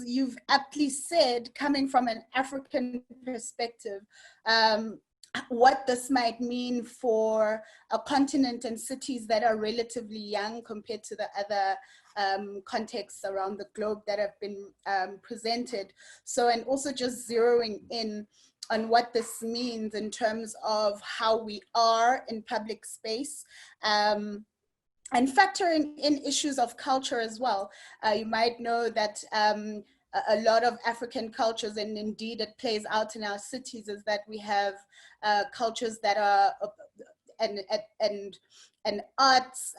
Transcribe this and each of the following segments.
you've aptly said, coming from an African perspective, what this might mean for a continent and cities that are relatively young compared to the other contexts around the globe that have been presented. So, and also just zeroing in on what this means in terms of how we are in public space, and factoring in issues of culture as well. You might know that a lot of African cultures, and indeed it plays out in our cities, is that we have cultures that are and arts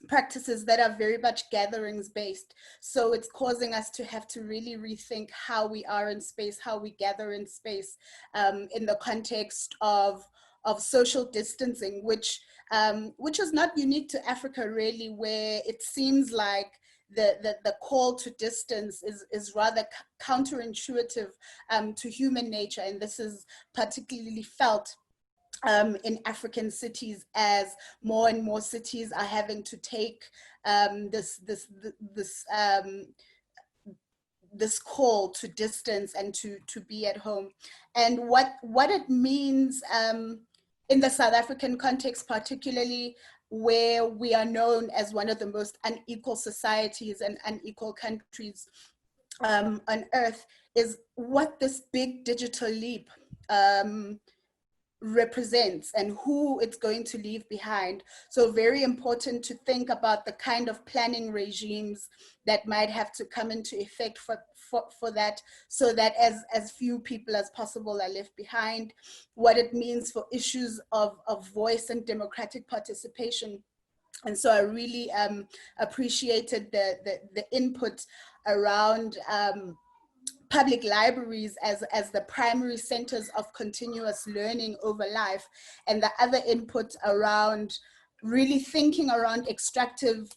practices that are very much gatherings based. So it's causing us to have to really rethink how we are in space, how we gather in space, in the context of social distancing, which is not unique to Africa really, where it seems like the call to distance is rather counterintuitive to human nature. And this is particularly felt in African cities, as more and more cities are having to take this call to distance and to be at home. And what it means in the South African context, particularly where we are known as one of the most unequal societies and unequal countries on earth, is what this big digital leap represents and who it's going to leave behind. So very important to think about the kind of planning regimes that might have to come into effect for that, so that as few people as possible are left behind, what it means for issues of voice and democratic participation. And so I really appreciated the input around public libraries as the primary centers of continuous learning over life, and the other input around really thinking around extractive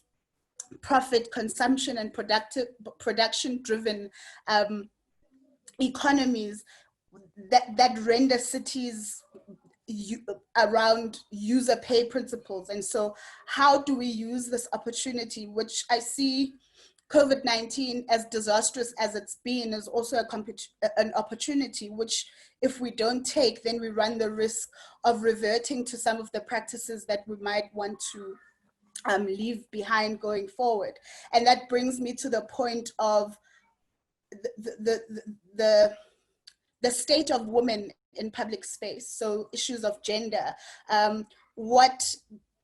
profit consumption and production driven economies that render cities around user pay principles. And so how do we use this opportunity, which I see COVID-19, as disastrous as it's been, is also an opportunity, which if we don't take, then we run the risk of reverting to some of the practices that we might want to leave behind going forward. And that brings me to the point of the state of women in public space. So issues of gender, what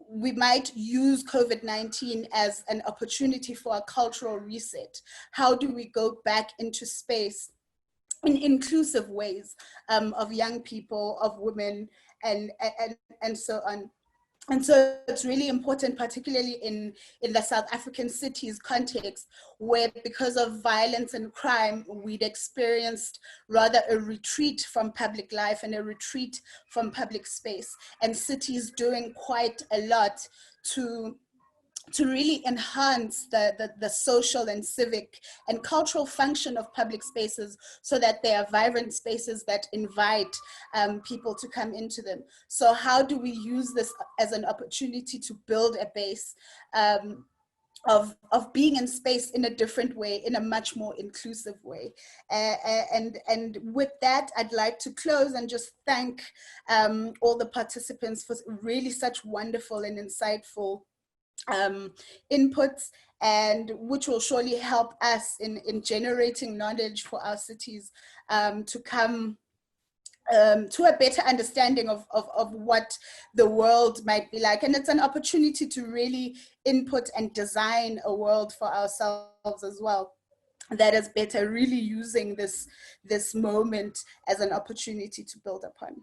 we might use COVID-19 as an opportunity for a cultural reset. How do we go back into space in inclusive ways of young people, of women, and so on. And so it's really important, particularly in the South African cities context, where because of violence and crime, we'd experienced rather a retreat from public life and a retreat from public space, and cities doing quite a lot to really enhance the social and civic and cultural function of public spaces, so that they are vibrant spaces that invite people to come into them. So how do we use this as an opportunity to build a base of being in space in a different way, in a much more inclusive way? And with that, I'd like to close and just thank all the participants for really such wonderful and insightful inputs, and which will surely help us in generating knowledge for our cities to come to a better understanding of what the world might be like. And it's an opportunity to really input and design a world for ourselves as well that is better, really using this moment as an opportunity to build upon.